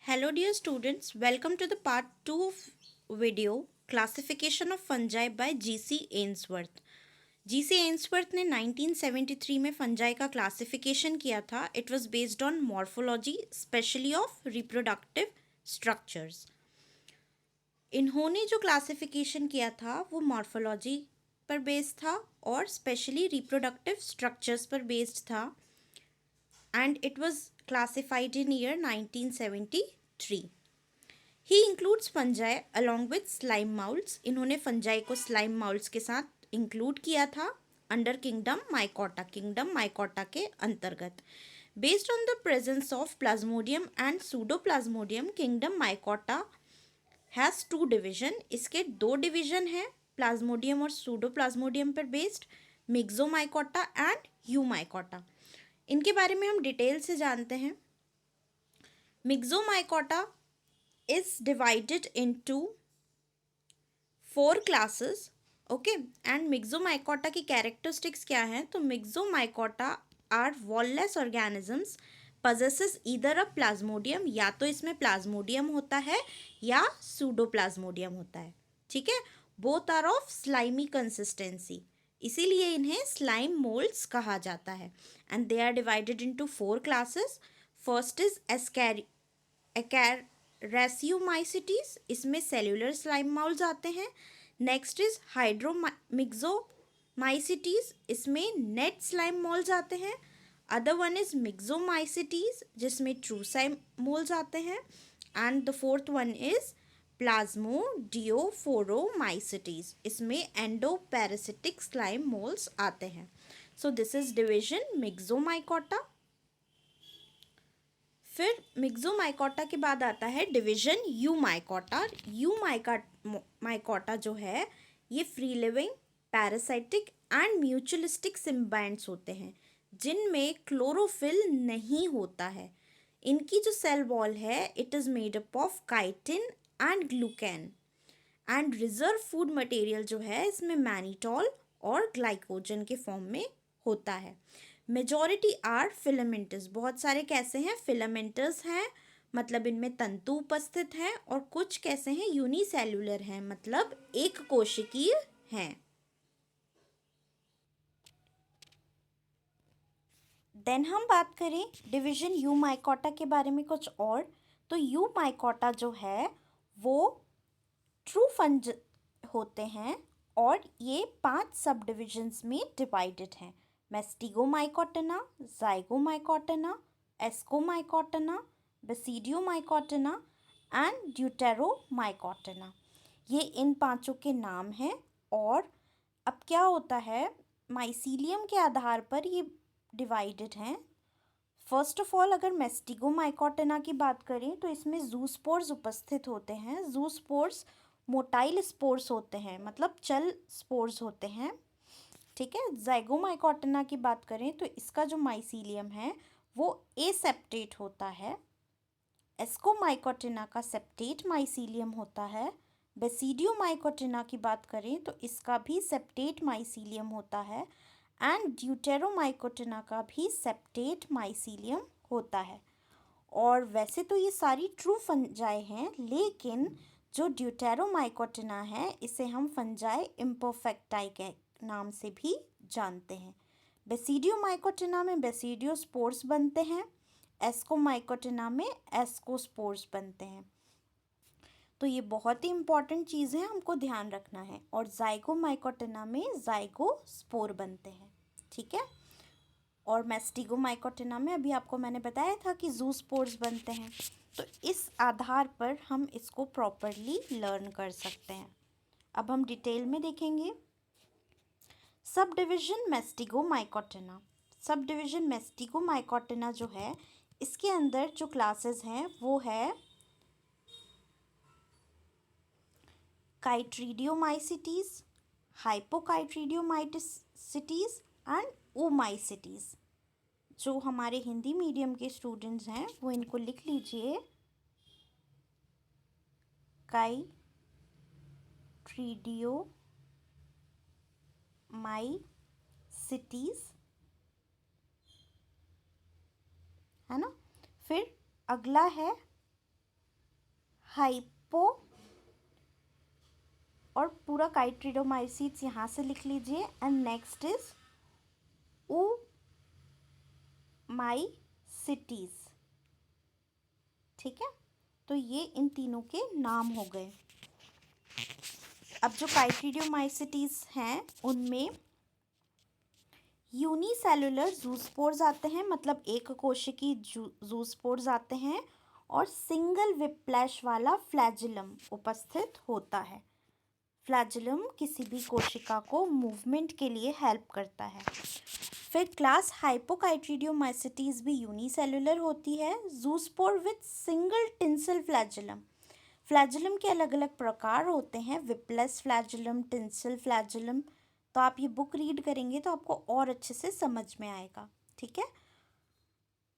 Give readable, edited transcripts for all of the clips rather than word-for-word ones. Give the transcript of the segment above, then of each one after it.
Hello dear students, welcome to the part 2 of video Classification of Fungi by G.C. Ainsworth. G.C. Ainsworth ने 1973 में fungi का classification किया था. It was based on morphology specially of reproductive structures. इन्होंने जो classification किया था वो मॉर्फोलॉजी पर बेस्ड था और स्पेशली रिप्रोडक्टिव स्ट्रक्चर्स पर बेस्ड था. And it was classified in year 1973. He includes fungi along with slime molds. इन्होंने fungi को slime molds के साथ include किया था under kingdom mycota के अंतर्गत. Based on the presence of plasmodium and pseudoplasmodium, kingdom mycota has two division. इसके दो division हैं plasmodium और pseudoplasmodium पर based, myxomycota and eumycota. इनके बारे में हम डिटेल से जानते हैं. Myxomycota is divided into 4 classes. Okay, and myxomycota की कैरेक्टरिस्टिक्स क्या हैं? तो myxomycota are wallless organisms possesses either a plasmodium, या तो इसमें प्लाज्मोडियम होता है या सूडोप्लाज्मोडियम होता है. ठीक है, both are of slimy consistency, इसीलिए इन्हें स्लाइम मोल्ड्स कहा जाता है. And they are divided into 4 classes. First is acrasiomycetes, इसमें सेल्यूलर स्लाइम मोल्ड्स आते हैं. नेक्स्ट इज हाइड्रोमिक्सोमाइसिटीज, इसमें नेट स्लाइम मोल्ड्स आते हैं. अदर वन इज मिक्सोमाइसिटीज, जिसमें ट्रू स्लाइम मोल्ड्स आते हैं. And the fourth one is plasmodiophoromycetes, इसमें एंडोपैरासिटिक स्लाइम मोल्ड्स आते हैं. So this is division myxomycota. फिर मिक्सोमाइकोटा के बाद आता है डिवीजन यूमाइकोटा. यूमाइकोटा जो है ये free living, parasitic and mutualistic symbionts होते हैं जिनमें क्लोरोफिल नहीं होता है. इनकी जो सेल वॉल है it is made up of chitin and glucan. And reserve food material जो है इसमें मैनिटॉल और ग्लाइकोजन के फॉर्म में होता है. मेजॉरिटी आर फिलामेंटस, बहुत सारे कैसे हैं? फिलामेंटस हैं, मतलब इनमें तंतु उपस्थित हैं. और कुछ कैसे हैं? यूनिसेल्युलर हैं, मतलब एक कोशिकीय हैं. देन हम बात करें डिवीजन यूमाइकोटा के बारे में कुछ और. तो यूमाइकोटा जो है वो ट्रू फंज होते हैं और ये 5 सब डिविजन्स में डिवाइडेड हैं. मेस्टिगोमाइकोटना, जाइगोमाइकोटना, एस्कोमाइकोटना, बेसिडियोमाइकोटना एंड ड्यूटेरोमाइकोटना. ये इन पांचों के नाम हैं. और अब क्या होता है, माइसीलियम के आधार पर ये डिवाइडेड हैं. फर्स्ट ऑफ ऑल अगर मेस्टिगोमाइकोटना की बात करें तो इसमें जूस्पोर्स उपस्थित होते हैं. जूस्पोर्स मोटाइल स्पोर्स होते हैं, मतलब चल स्पोर्स होते हैं. ठीक है. जाइगोमाइकोटना की बात करें तो इसका जो माइसीलियम है वो एसेप्टेट होता है. एस्कोमाइकोटिना का सेप्टेट माइसीलियम होता है. बेसिडियोमाइकोटिना की बात करें तो इसका भी सेप्टेट माइसीलियम होता है. एंड ड्यूटेरोमाइकोटिना का भी सेप्टेट माइसीलियम होता है. और वैसे तो ये सारी ट्रू फंजाई हैं, लेकिन जो ड्यूटेरोमाइकोटिना है इसे हम फंजाई इम्परफेक्टाई के नाम से भी जानते हैं. बेसिडियोमाइकोटिना में बेसिडियोस्पोर्स बनते हैं. एस्कोमाइकोटिना में एस्कोस्पोर्स बनते हैं. तो ये बहुत ही इम्पॉर्टेंट चीज़ है, हमको ध्यान रखना है. और जाइगोमाइकोटिना में जाइगोस्पोर बनते हैं. ठीक है. और मेस्टिगोमाइकोटिना में अभी आपको मैंने बताया था कि जूस्पोर्स बनते हैं. तो इस आधार पर हम इसको प्रॉपरली लर्न कर सकते हैं. अब हम डिटेल में देखेंगे. Sub division मेस्टिगोमाइकोटिना. सब डिविजन मेस्टिगोमाइकोटिना जो है इसके अंदर जो क्लासेस हैं वो है काइट्रीडियोमाइसिटीज, हाइपोकाइट्रीडियोमाइसिटीज एंड ओमाइसिटीज. जो हमारे हिंदी मीडियम के स्टूडेंट्स हैं वो इनको लिख लीजिए. काइट्रीडियोमाइसिटीज, है ना. फिर अगला है हाइपो, और पूरा काइट्रिडोमाइसीट्स यहाँ से लिख लीजिए। And next is oomycetes. ठीक है, तो ये इन तीनों के नाम हो गए। अब जो काइट्रिडोमाइसीट्स हैं उनमें यूनिसेलुलर जूस्पोर्स आते हैं, मतलब एक कोशिकी जूस्पोर्स आते हैं, और सिंगल विप्लैश वाला फ्लैजिलम उपस्थित होता है। फ्लैजिलम किसी भी कोशिका को मूवमेंट के लिए हेल्प करता है। फिर क्लास हाइपोकाइट्रिडियोमाइसीट्स भी यूनिसेलुलर होती है। Zoospore with single tinsel flagellum. Flagellum के अलग अलग प्रकार होते हैं, विप्लस फ्लैजिलम, टिंसल फ्लैजिलम। तो आप ये बुक रीड करेंगे तो आपको और अच्छे से समझ में आएगा। ठीक है,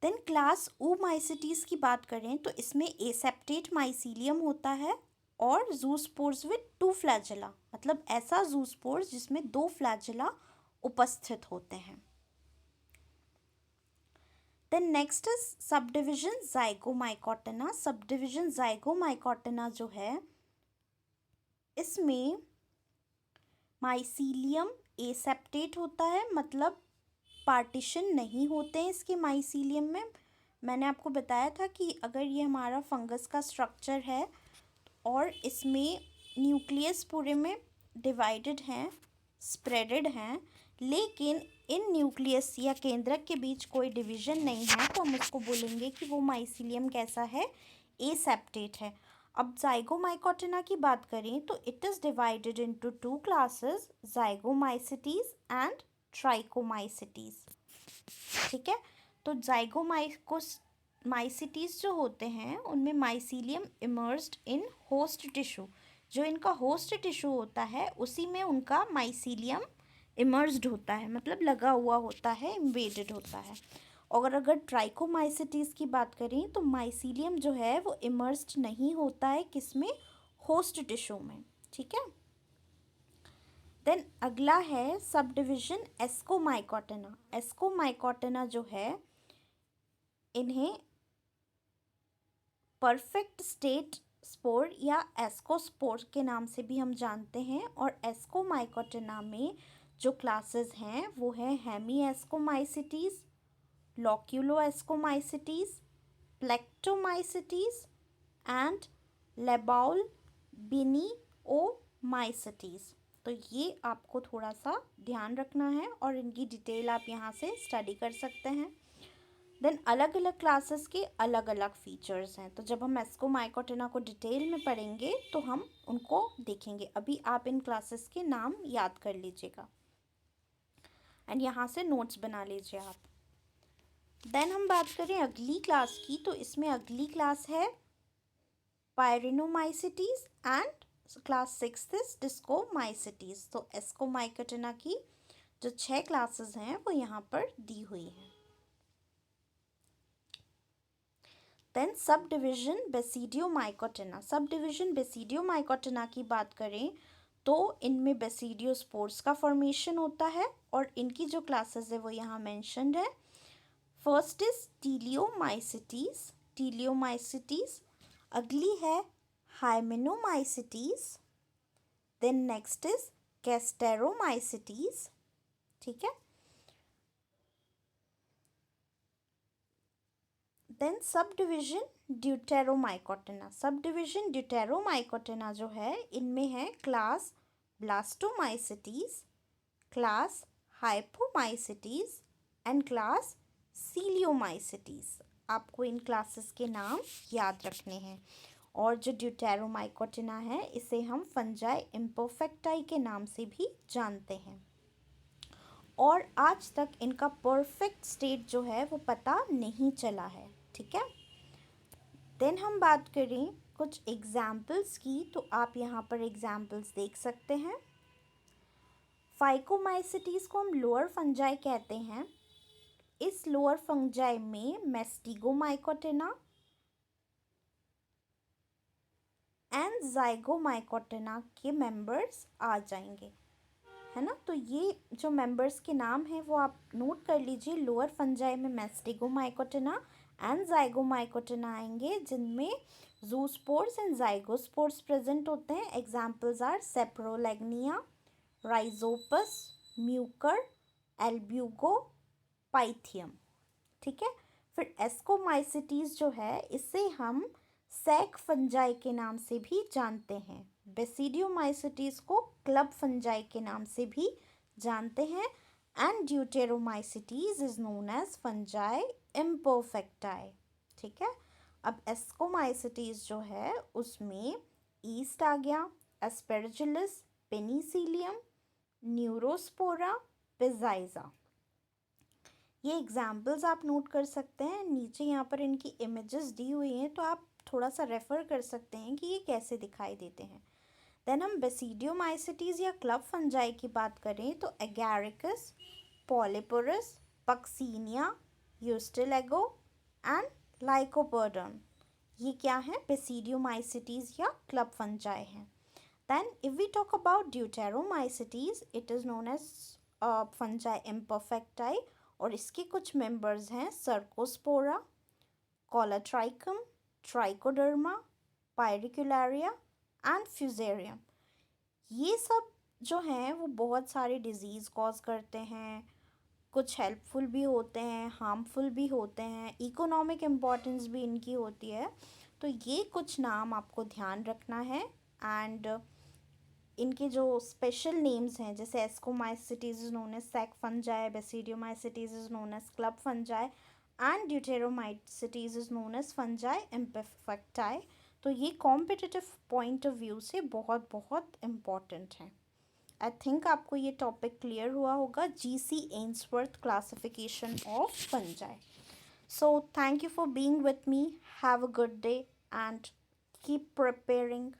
देन क्लास ओमाइसीट्स की बात करें तो इसमें एसेप्टेट माइसीलियम होता है और जूस्पोर्स विथ 2 फ्लैजिला, मतलब ऐसा जूस्पोर्स जिसमें 2 फ्लैजिला उपस्थित होते हैं। Then next is subdivision zygomycotina. Subdivision ज़ाइगोमाइकोटिना जो है इसमें माइसीलियम एसेप्टेट होता है, मतलब पार्टीशन नहीं होते हैं इसके माइसीलियम में। मैंने आपको बताया था कि अगर ये हमारा फंगस का स्ट्रक्चर है और इसमें न्यूक्लियस पूरे में डिवाइडेड हैं, स्प्रेडेड हैं, लेकिन इन न्यूक्लियस या केंद्रक के बीच कोई डिवीजन नहीं है, तो हम उसको बोलेंगे कि वो माइसीलियम कैसा है, एसेप्टेट है। अब ज़ाइगोमाइकोटिना की बात करें तो it is divided into 2 classes, zygomycetes and trichomycetes. ठीक है, तो ज़ाइगोमाइसीट्स जो होते हैं उनमें mycelium immersed in host tissue, जो इनका होस्ट टिश्यू होता है उसी में उनका माइसीलियम इमर्स्ड होता है, मतलब लगा हुआ होता है, इम्बेडेड होता है। और अगर ट्राइकोमाइसीट्स की बात करें तो माइसीलियम जो है वो इमर्स्ड नहीं होता है, किसमें, होस्ट टिश्यू में। ठीक है, देन अगला है सब डिविजन एस्कोमाइकोटिना। एस्कोमाइकोटिना जो है इन्हें परफेक्ट स्टेट स्पोर या एस्कोस्पोर के नाम से भी हम जानते हैं। और एस्कोमाइकोटिना में जो क्लासेस हैं वो है हेमी एस्कोमाइसीट्स, लॉक्यूलो एस्कोमाइसीट्स, प्लेक्टोमाइसीट्स एंड लेबाउल बिनिओमाइसीट्स। तो ये आपको थोड़ा सा ध्यान रखना है और इनकी डिटेल आप यहाँ से स्टडी कर सकते हैं। देन अलग अलग क्लासेस के अलग अलग फीचर्स हैं, तो जब हम एस्कोमाइकोटिना को डिटेल में पढ़ेंगे तो हम उनको देखेंगे। अभी आप इन क्लासेस के नाम याद कर लीजिएगा एंड यहाँ से नोट्स बना लीजिए आप। देन हम बात करें अगली क्लास की, तो इसमें अगली क्लास है पायरिनोमाइसीट्स एंड क्लास 6 इज डिस्कोमाइसीट्स। तो एस्कोमाइकोटिना की जो 6 क्लासेस हैं वो यहाँ पर दी हुई हैं। Then sub division बेसिडियोमाइकोटिना। Sub division बेसिडियोमाइकोटिना की बात करें तो इनमें बेसिडियोस्पोर्स का फॉर्मेशन होता है और इनकी जो क्लासेस है वो यहाँ मेंशन्ड है। First is teliomycetes, teliomycetes. अगली है hymenomycetes. Then next is gasteromycetes. ठीक है, then sub division ड्यूटेरोमाइकोटिना। Sub division ड्यूटेरोमाइकोटिना जो है इनमें है क्लास ब्लास्टोमाइसीट्स, क्लास हाइपोमाइसीट्स एंड क्लास सीलियोमाइसीट्स। आपको इन क्लासेस के नाम याद रखने हैं। और जो ड्यूटेरोमाइकोटिना है इसे हम फंजाई इम्परफेक्टाई के नाम से भी जानते हैं और आज तक इनका परफेक्ट स्टेट जो है वो पता नहीं चला है। ठीक है, देन हम बात करें कुछ एग्जाम्पल्स की, तो आप यहाँ पर एग्जाम्पल्स देख सकते हैं। फाइकोमाइसीट्स को हम लोअर फंजाई कहते हैं। इस लोअर फंजाई में मेस्टिगोमाइकोटिना एंड ज़ाइगोमाइकोटिना के मेंबर्स आ जाएंगे, है ना। तो ये जो मेंबर्स के नाम हैं वो आप नोट कर लीजिए। लोअर फंजाई में मेस्टिगोमाइकोटिना एंड ज़ाइगोमाइकोटिना आएंगे जिनमें जूस्पोर्स एंड ज़ाइगोस्पोर्स प्रेजेंट होते हैं. Examples are saprolegnia, rhizopus, mucor, albugo, pythium. ठीक है. फिर एस्कोमाइसिटीज जो है इसे हम सैक फंजाई के नाम से भी जानते हैं. बेसिडियोमाइसिटीज को क्लब फंजाई के नाम से भी जानते हैं. And deuteromycetes is known as fungi imperfecti. ठीक है. अब एस्कोमाइसिटीज जो है उसमें ईस्ट आ गया, एस्पेरजिलस, पेनिसिलियम, न्यूरोस्पोरा, पिजाइजा. ये एग्जाम्पल्स आप नोट कर सकते हैं. नीचे यहाँ पर इनकी इमेजेस दी हुई हैं तो आप थोड़ा सा रेफर कर सकते हैं कि ये कैसे दिखाई देते हैं. देन हम बेसिडियोमाइसिटीज या क्लब फंजाई की बात करें तो एगैरिकस, पॉलीपोरस, पक्सीनिया, यूस्टिलेगो एंड लाइकोपर्डन, ये क्या है, बेसिडियोमाइसिटीज या क्लब फंजाई हैं. Then if we talk about deuteromycetes, it is known as fungi imperfecti और इसके कुछ मेंबर्स हैं Cercospora, Colletotrichum, Trichoderma, Pyricularia and Fusarium. ये सब जो हैं वो बहुत सारे डिजीज़ कॉज करते हैं. कुछ हेल्पफुल भी होते हैं, हार्मफुल भी होते हैं, इकोनॉमिक इम्पोर्टेंस भी इनकी होती है. तो ये कुछ नाम आपको ध्यान रखना है. एंड इनके जो स्पेशल नेम्स हैं जैसे ascomycetes is known as sac fungi, basidiomycetes is known as club fungi and deuteromycetes is known as fungi imperfecti. तो ये कॉम्पिटिटिव पॉइंट ऑफ व्यू से बहुत बहुत इम्पॉर्टेंट है. आई थिंक आपको ये टॉपिक क्लियर हुआ होगा, GC Ainsworth classification of fungi. So thank you for being with me. Have a good day and keep preparing.